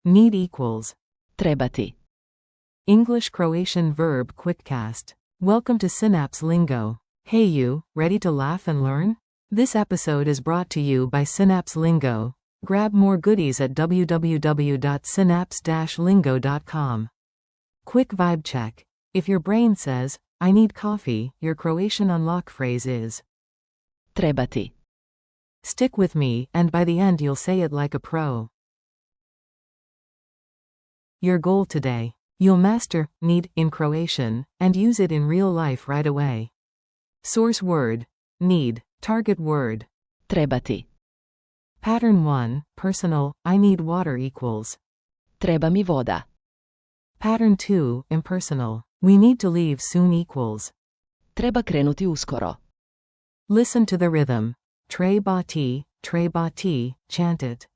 Need equals. Trebati. English Croatian verb quickcast. Welcome to Synapse Lingo. Hey you, ready to laugh and learn? This episode is brought to you by Synapse Lingo. Grab more goodies at www.synapse-lingo.com. Quick vibe check. If your brain says, I need coffee, your Croatian unlock phrase is Trebati. stick with me, and by the end you'll say it like a pro. Your goal today. You'll master need in Croatian and use it in real life right away. Source word need. Target word Trebati. Pattern 1, personal, I need water equals. Treba mi voda. Pattern 2, impersonal, we need to leave soon equals. Treba krenuti uskoro. Listen to the rhythm. Trebati, trebati, chant it.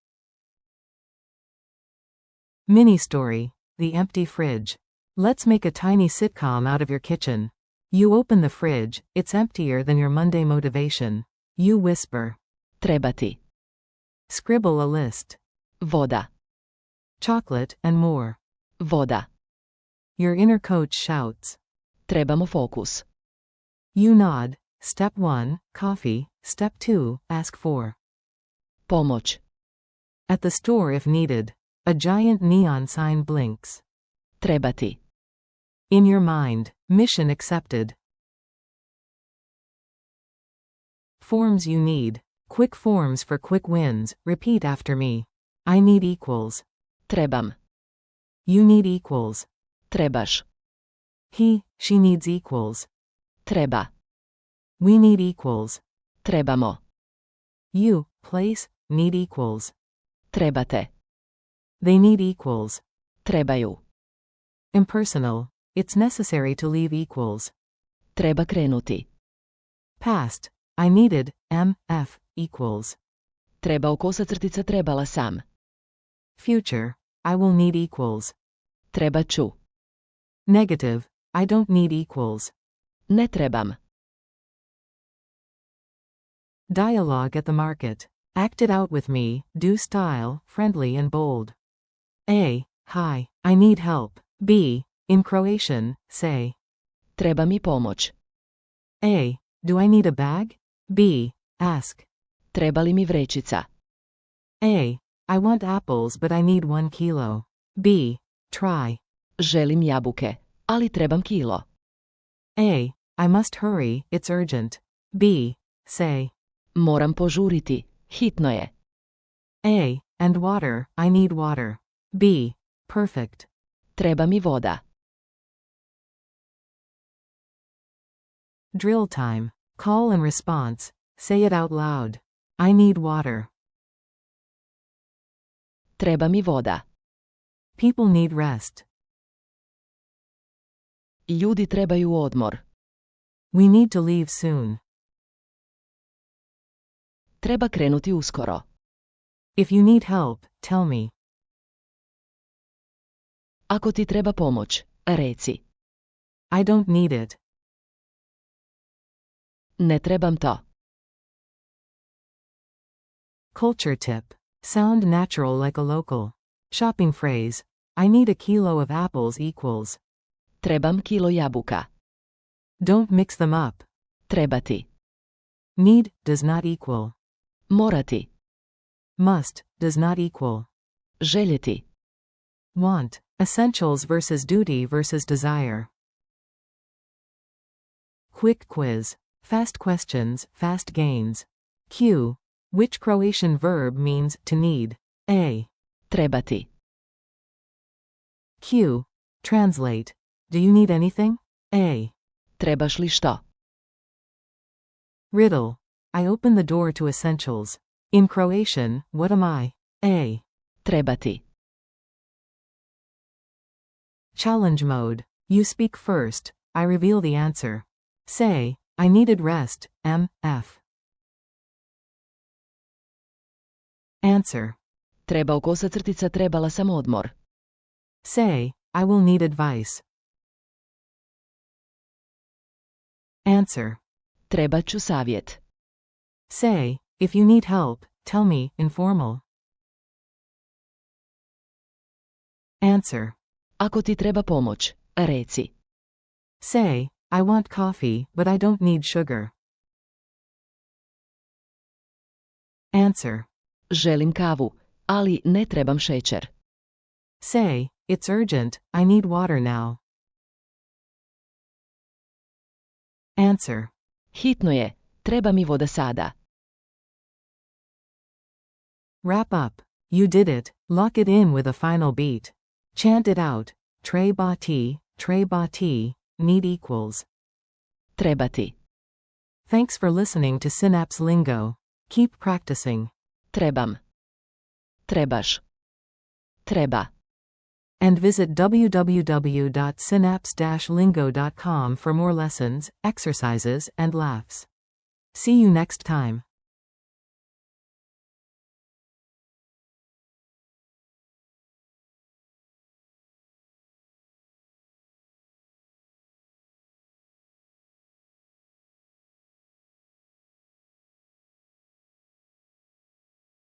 Mini story, the empty fridge. Let's make a tiny sitcom out of your kitchen. You open the fridge, it's emptier than your Monday motivation. You whisper. Trebati. Scribble a list. Voda. Chocolate and more. Voda. Your inner coach shouts. Trebamo fokus. You nod. Step 1, coffee. Step 2, ask for Pomoć. at the store if needed. A giant neon sign blinks. Trebati. In your mind, mission accepted. Forms you need. Quick forms for quick wins. Repeat after me. I need equals. Trebam. You need equals. Trebaš. He, she needs equals. Treba. We need equals. Trebamo. You, place, need equals. Trebate. They need equals. Trebaju. Impersonal. It's necessary to leave equals. Treba krenuti. Past. I needed, mf, equals. Trebao kosacrtica trebala sam. Future. I will need equals. Treba ću. Negative. I don't need equals. Ne trebam. Dialogue at the market. Act it out with me, do style, friendly and bold. A. Hi, I need help. B. In Croatian, say. Treba mi pomoć. A. Do I need a bag? B. Ask. Treba li mi vrećica? A. I want apples but I need 1 kilo. B. Try. Želim jabuke, ali trebam kilo. A. I must hurry, it's urgent. B. Say. Moram požuriti, hitno je. A. And water, I need water. B. Perfect. Treba mi voda. Drill time. Call and response. Say it out loud. I need water. Treba mi voda. People need rest. Ljudi trebaju odmor. We need to leave soon. Treba krenuti uskoro. If you need help, tell me. Ako ti treba pomoć, reci. I don't need it. Ne trebam to. Culture tip. Sound natural like a local. Shopping phrase. I need a kilo of apples equals. Trebam kilo jabuka. Don't mix them up. Trebati. Need does not equal. Morati. Must does not equal. Željeti. Want. Essentials versus duty versus desire. Quick quiz. Fast questions, fast gains. Q. Which Croatian verb means to need? A. Trebati. Q. Translate. Do you need anything? A. Trebaš li što? Riddle. I open the door to essentials. In Croatian, what am I? A. Trebati. Challenge mode. You speak first. I reveal the answer. Say, I needed rest, mf. Answer. Trebao kosacrtica trebala sam odmor. Say, I will need advice. Answer. Trebat ću savjet. Say, if you need help, tell me, informal. Answer. Ako ti treba pomoć, reci. Say, I want coffee, but I don't need sugar. Answer. Želim kavu, ali ne trebam šećer. Say, it's urgent, I need water now. Answer. Hitno je, treba mi voda sada. Wrap up. You did it, lock it in with a final beat. Chant it out. Trebati, trebati, need equals. Trebati. Thanks for listening to Synapse Lingo. Keep practicing. Trebam. Trebaš. Treba. And visit www.synapse-lingo.com for more lessons, exercises, and laughs. See you next time.